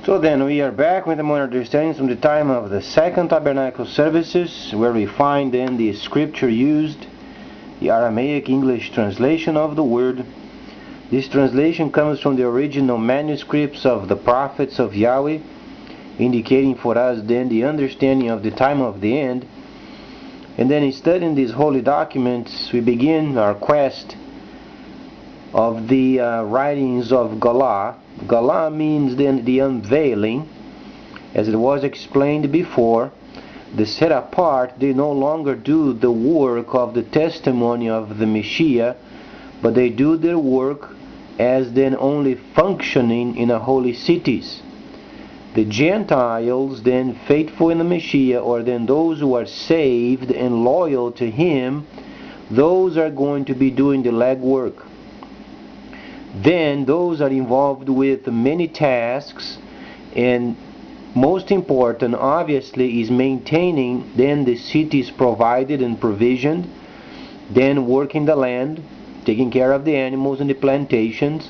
So then we are back with more understandings from the time of the second tabernacle services, where we find then the scripture used, the Aramaic English translation of the word. This translation comes from the original manuscripts of the prophets of Yahweh, indicating for us then the understanding of the time of the end. And then in studying these holy documents, we begin our quest of the writings of Galah. Galah means then the unveiling. As it was explained before, the set apart, they no longer do the work of the testimony of the Messiah, but they do their work as then only functioning in the holy cities. The Gentiles, then faithful in the Messiah, or then those who are saved and loyal to Him, those are going to be doing the legwork. Then those are involved with many tasks, and most important obviously is maintaining then the cities provided and provisioned, then working the land, taking care of the animals and the plantations,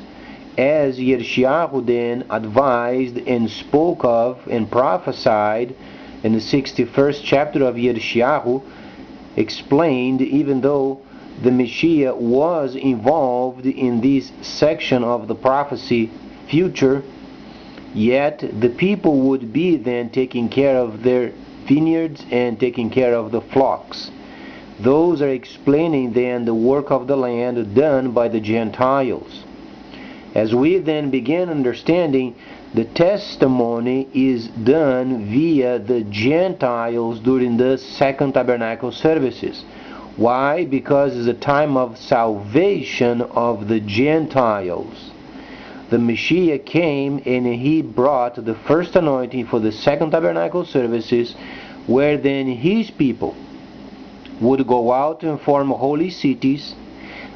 as Yeshayahu then advised and spoke of and prophesied in the 61st chapter of Yeshayahu, explained. Even though the Messiah was involved in this section of the prophecy future, yet the people would be then taking care of their vineyards and taking care of the flocks. Those are explaining then the work of the land done by the Gentiles. As we then begin understanding, the testimony is done via the Gentiles during the second tabernacle services. Why? Because it's a time of salvation of the Gentiles. The Messiah came and He brought the first anointing for the second tabernacle services, where then His people would go out and form holy cities.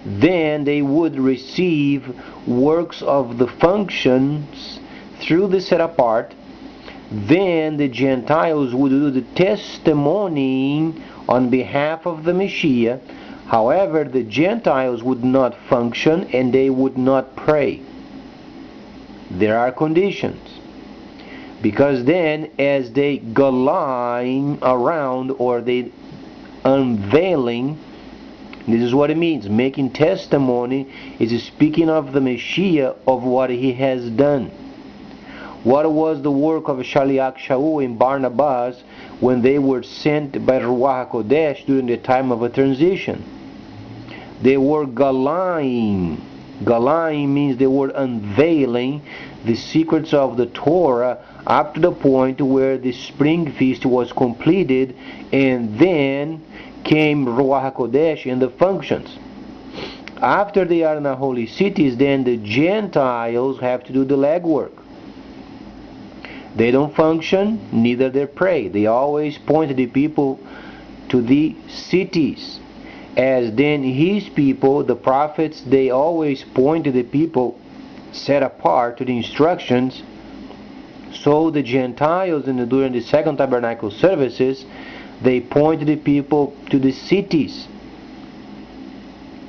Then they would receive works of the functions through the set apart. Then the Gentiles would do the testimony on behalf of the Messiah. However, the Gentiles would not function and they would not pray. There are conditions. Because then, as they galaying around, or they unveiling, this is what it means. Making testimony is speaking of the Messiah, of what He has done. What was the work of Shaliach Shaul and Barnabas when they were sent by Ruach HaKodesh during the time of a transition? They were galaying. Galaying means they were unveiling the secrets of the Torah up to the point where the spring feast was completed, and then came Ruach HaKodesh and the functions. After they are in the holy cities, then the Gentiles have to do the legwork. They don't function, neither they pray. They always point the people to the cities. As then His people, the prophets, they always point the people set apart to the instructions. So the Gentiles during the second tabernacle services, they point the people to the cities.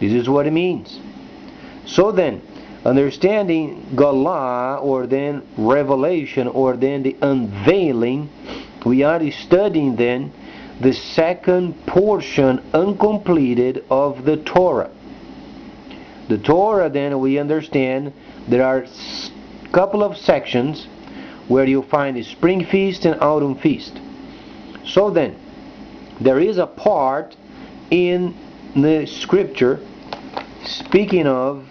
This is what it means. So then, understanding Galah, or then revelation, or then the unveiling, we are studying then the second portion uncompleted of the Torah. The Torah, then, we understand there are a couple of sections where you find the spring feast and autumn feast. So then, there is a part in the scripture speaking of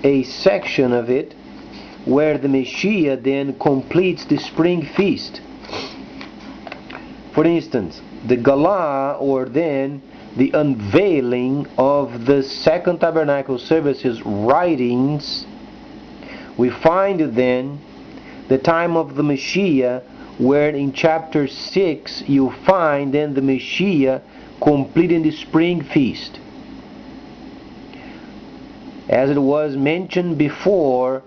a section of it where the Messiah then completes the spring feast. For instance, the Galah, or then the unveiling of the second tabernacle services writings, we find then the time of the Messiah, where in chapter 6 you find then the Messiah completing the spring feast. As it was mentioned before,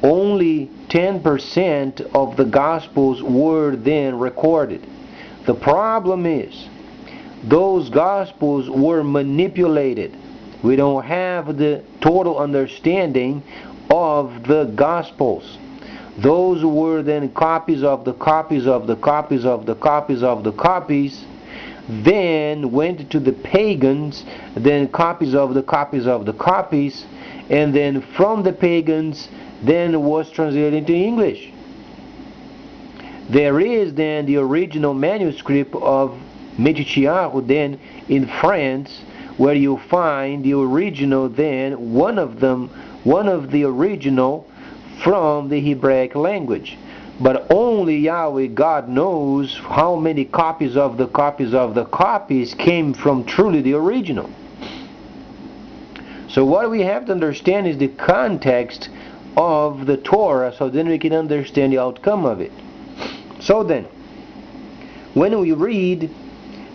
only 10% of the Gospels were then recorded. The problem is, those Gospels were manipulated. We don't have the total understanding of the Gospels. Those were then copies of the copies of the copies of the copies of the copies, then went to the pagans, then copies of the copies of the copies, and then from the pagans then was translated into English. There is then the original manuscript of Métis then in France, where you find the original then, one of the original from the Hebraic language. But only Yahweh God knows how many copies of the copies of the copies came from truly the original. So what we have to understand is the context of the Torah, so then we can understand the outcome of it. So then, when we read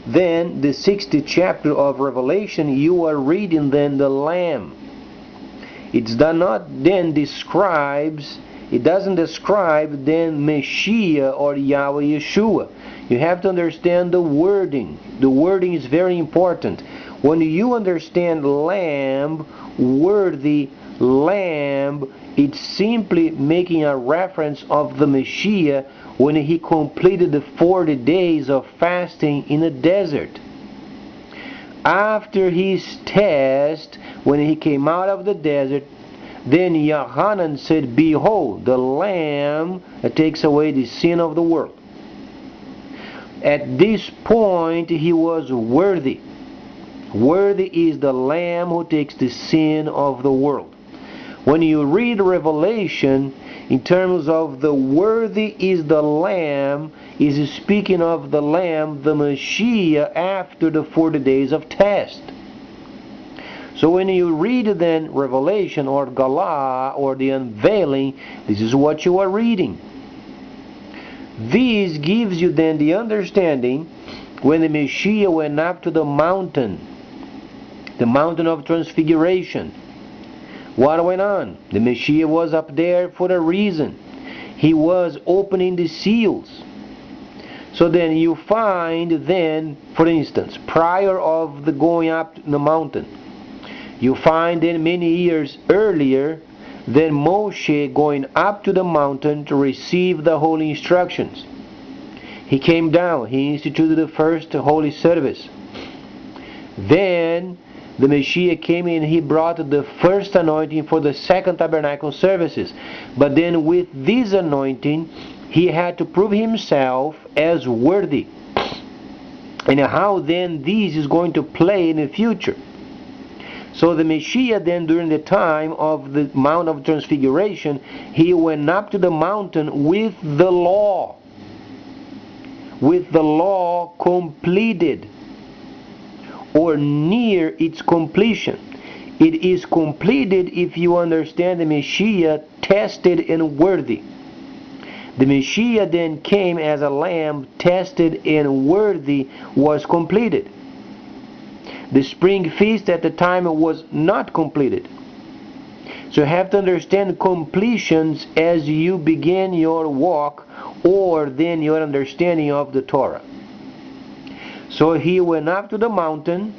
then the 60th chapter of Revelation, you are reading then the Lamb. It doesn't describe then Messiah or Yahweh Yeshua. You have to understand the wording. The wording is very important. When you understand lamb, worthy, lamb, it's simply making a reference of the Messiah when he completed the 40 days of fasting in the desert. After his test, when he came out of the desert, then Yohanan said, "Behold, the Lamb that takes away the sin of the world." At this point, he was worthy. Worthy is the Lamb who takes the sin of the world. When you read Revelation, in terms of the worthy is the Lamb, is speaking of the Lamb, the Messiah, after the 40 days of test. So when you read then Revelation or Galah or the unveiling, this is what you are reading. This gives you then the understanding when the Messiah went up to the mountain of transfiguration. What went on? The Messiah was up there for a reason. He was opening the seals. So then you find then, for instance, prior of the going up the mountain, you find then many years earlier than Moshe going up to the mountain to receive the holy instructions. He came down, he instituted the first holy service. Then the Messiah came in, he brought the first anointing for the second tabernacle services. But then with this anointing, he had to prove himself as worthy. And how then this is going to play in the future. So the Messiah then, during the time of the Mount of Transfiguration, he went up to the mountain with the law. With the law completed, or near its completion. It is completed if you understand the Messiah tested and worthy. The Messiah then came as a lamb, tested and worthy, was completed. The spring feast at the time was not completed. So you have to understand completions as you begin your walk, or then your understanding of the Torah. So he went up to the mountain.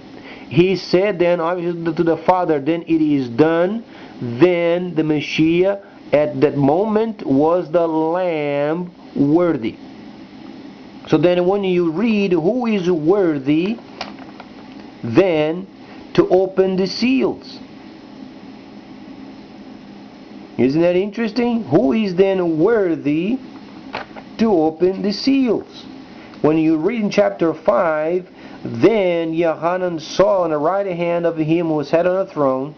He said then obviously to the Father, then it is done. Then the Messiah at that moment was the Lamb worthy. So then when you read who is worthy then to open the seals. Isn't that interesting? Who is then worthy to open the seals? When you read in chapter 5, then Yohanan saw on the right hand of him who sat on the throne,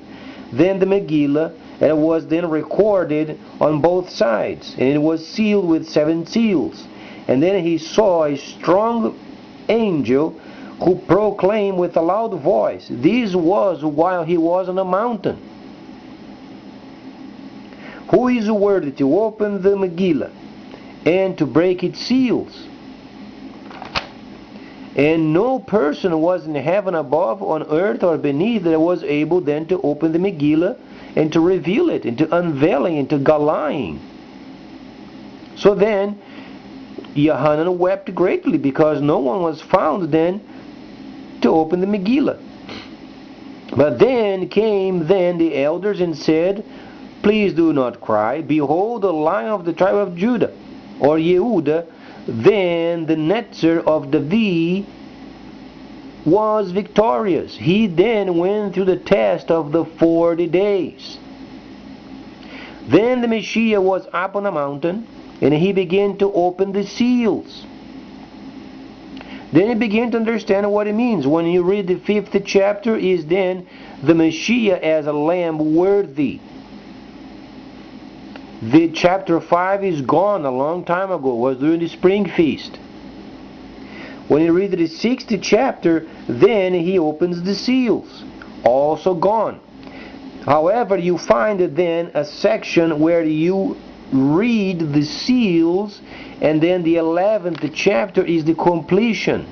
then the Megillah, and it was then recorded on both sides, and it was sealed with 7 seals. And then he saw a strong angel who proclaimed with a loud voice. This was while he was on a mountain. Who is worthy to open the Megillah and to break its seals? And no person was in heaven above, on earth, or beneath that was able then to open the Megillah and to reveal it, and to unveiling, and to galaying. So then, Yohanan wept greatly, because no one was found then to open the Megillah. But then came then the elders and said, please do not cry. Behold, the Lion of the tribe of Judah, or Yehuda, then the Netzer of David was victorious. He then went through the test of the 40 days. Then the Messiah was up on a mountain, and he began to open the seals. Then he began to understand what it means. When you read the 5th chapter, is then the Messiah as a lamb worthy. The chapter 5 is gone a long time ago. It was during the spring feast. When you read the 6th chapter, then he opens the seals. Also gone. However, you find then a section where you read the seals, and then the 11th chapter is the completion.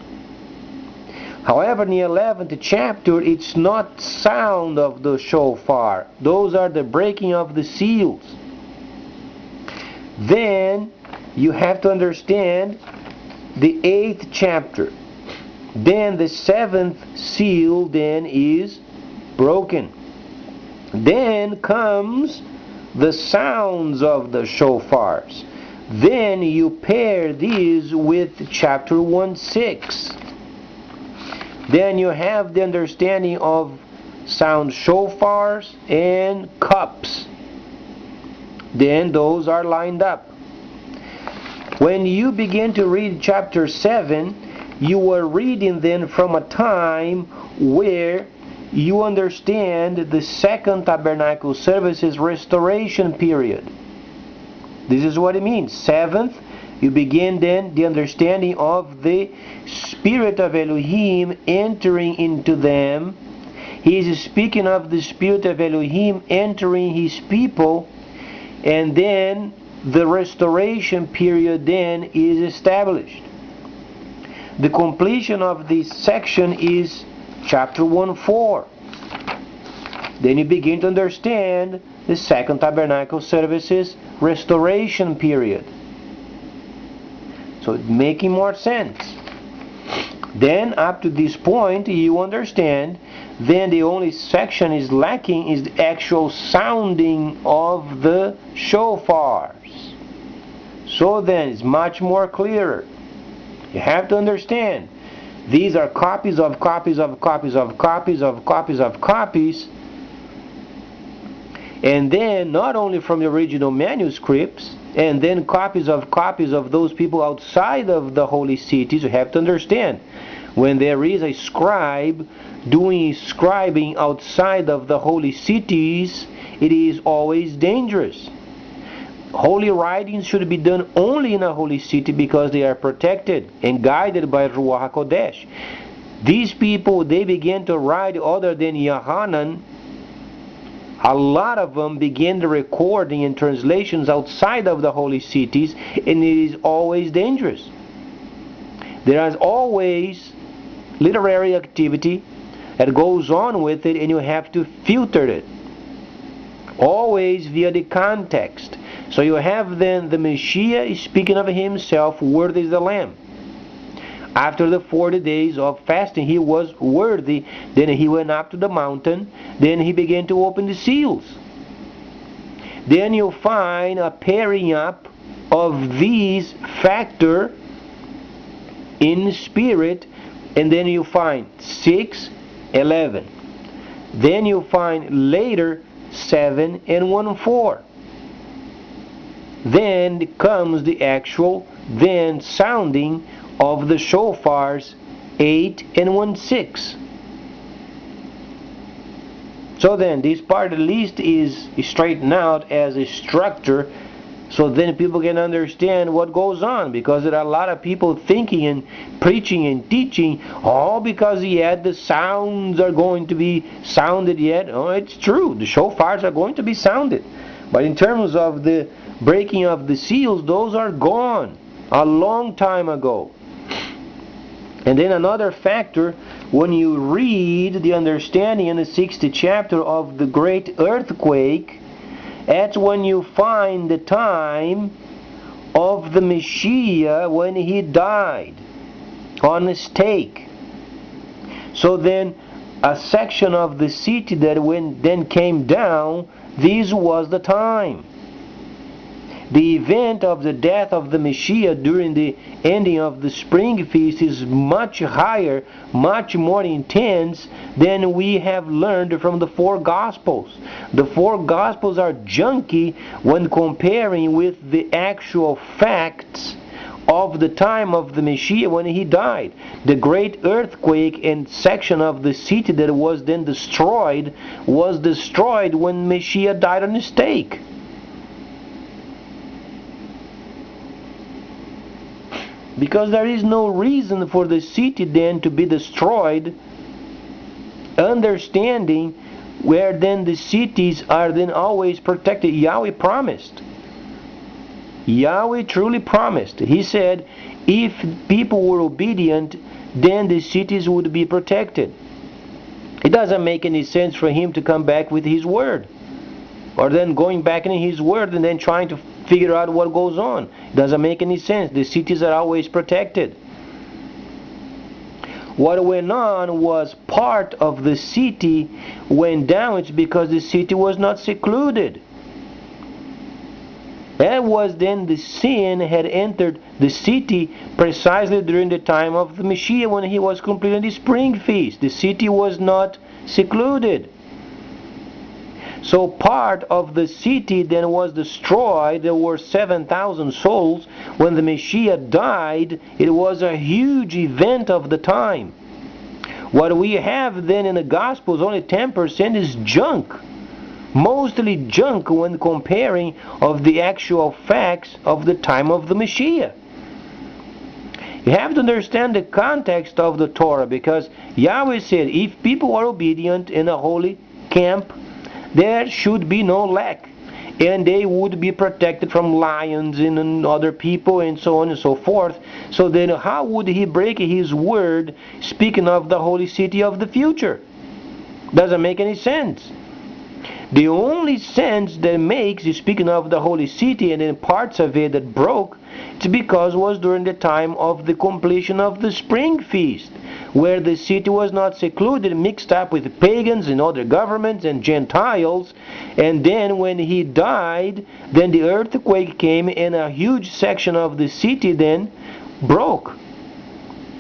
However, in the 11th chapter, it's not sound of the shofar. Those are the breaking of the seals. Then you have to understand the 8th chapter. Then the 7th seal then is broken. Then comes the sounds of the shofars. Then you pair these with chapter 1:6. Then you have the understanding of sound shofars and cups. Then those are lined up. When you begin to read chapter 7, you are reading then from a time where you understand the second tabernacle service's restoration period. This is what it means. 7th, you begin then the understanding of the Spirit of Elohim entering into them. He is speaking of the Spirit of Elohim entering His people, and then the restoration period then is established. The completion of this section is chapter 1:4. Then you begin to understand the second tabernacle services restoration period. So it's making more sense. Then up to this point you understand, then the only section is lacking is the actual sounding of the shofars. So then it's much more clearer. You have to understand, these are copies of copies of copies of copies of copies of copies, and then not only from the original manuscripts, and then copies of those people outside of the holy cities. You have to understand, when there is a scribe doing scribing outside of the holy cities, it is always dangerous. Holy writings should be done only in a holy city because they are protected and guided by Ruach HaKodesh. These people, they began to write other than Yohanan. A lot of them began the recording and translations outside of the holy cities, and it is always dangerous. There is always literary activity that goes on with it, and you have to filter it. Always via the context. So you have then the Messiah speaking of himself, worthy is the Lamb. After the 40 days of fasting, he was worthy. Then he went up to the mountain. Then he began to open the seals. Then you find a pairing up of these factor in spirit. And then you find 6, 11. Then you find later 7 and 1:4. Then comes the actual then sounding of the shofars 8 and 1:6. So then this part at least is straightened out as a structure, so then people can understand what goes on, because there are a lot of people thinking and preaching and teaching all because yet the sounds are going to be sounded yet. Oh, it's true, the shofars are going to be sounded, but in terms of the breaking of the seals, those are gone a long time ago. And then another factor, when you read the understanding in the 6th chapter of the great earthquake, that's when you find the time of the Messiah when he died on a stake. So then a section of the city that then came down, this was the time. The event of the death of the Messiah during the ending of the spring feast is much higher, much more intense than we have learned from the four Gospels. The four Gospels are junky when comparing with the actual facts of the time of the Messiah when he died. The great earthquake and section of the city that was then destroyed was destroyed when Messiah died on the stake. Because there is no reason for the city then to be destroyed, understanding where then the cities are then always protected. Yahweh promised. Yahweh truly promised. He said, if people were obedient, then the cities would be protected. It doesn't make any sense for him to come back with his word, or then going back in his word and then trying to figure out what goes on. It doesn't make any sense. The cities are always protected. What went on was part of the city went down. It's because the city was not secluded. That was then the sin had entered the city precisely during the time of the Messiah when he was completing the spring feast. The city was not secluded. So part of the city then was destroyed. There were 7,000 souls. When the Messiah died, it was a huge event of the time. What we have then in the Gospels, only 10% is junk. Mostly junk when comparing of the actual facts of the time of the Messiah. You have to understand the context of the Torah, because Yahweh said, if people are obedient in a holy camp, there should be no lack, and they would be protected from lions and other people and so on and so forth. So then how would he break his word speaking of the holy city of the future? Doesn't make any sense. The only sense that makes is speaking of the holy city and then parts of it that broke, it's because it was during the time of the completion of the spring feast, where the city was not secluded, mixed up with pagans and other governments and Gentiles. And then when he died, then the earthquake came and a huge section of the city then broke.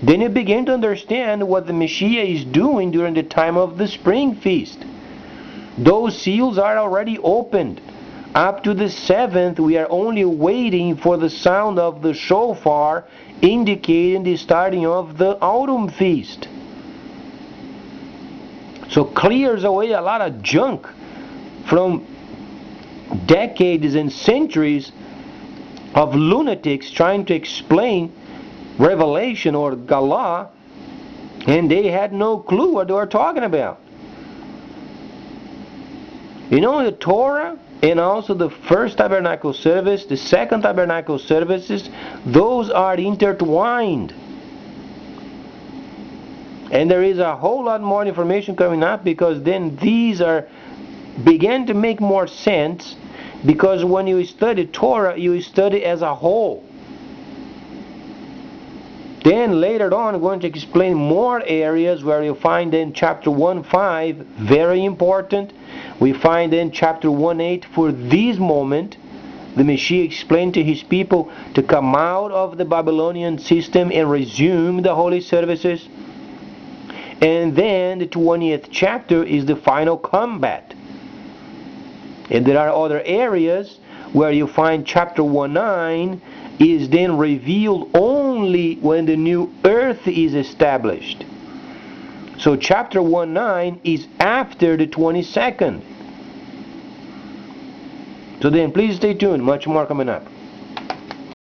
Then you begin to understand what the Messiah is doing during the time of the spring feast. Those seals are already opened. Up to the 7th, we are only waiting for the sound of the shofar, indicating the starting of the autumn feast. So clears away a lot of junk from decades and centuries of lunatics trying to explain Revelation or Galah, and they had no clue what they were talking about. You know, the Torah and also the first tabernacle service, the second tabernacle services, those are intertwined. And there is a whole lot more information coming up, because then these are begin to make more sense, because when you study Torah, you study as a whole. Then later on, I'm going to explain more areas where you find in chapter 1:5, very important. We find in chapter 1:8, for this moment, the Messiah explained to his people to come out of the Babylonian system and resume the holy services. And then the 20th chapter is the final combat. And there are other areas where you find chapter 1:9 is then revealed only when the new earth is established. So chapter 1:9 is after the 22nd. So then please stay tuned, much more coming up.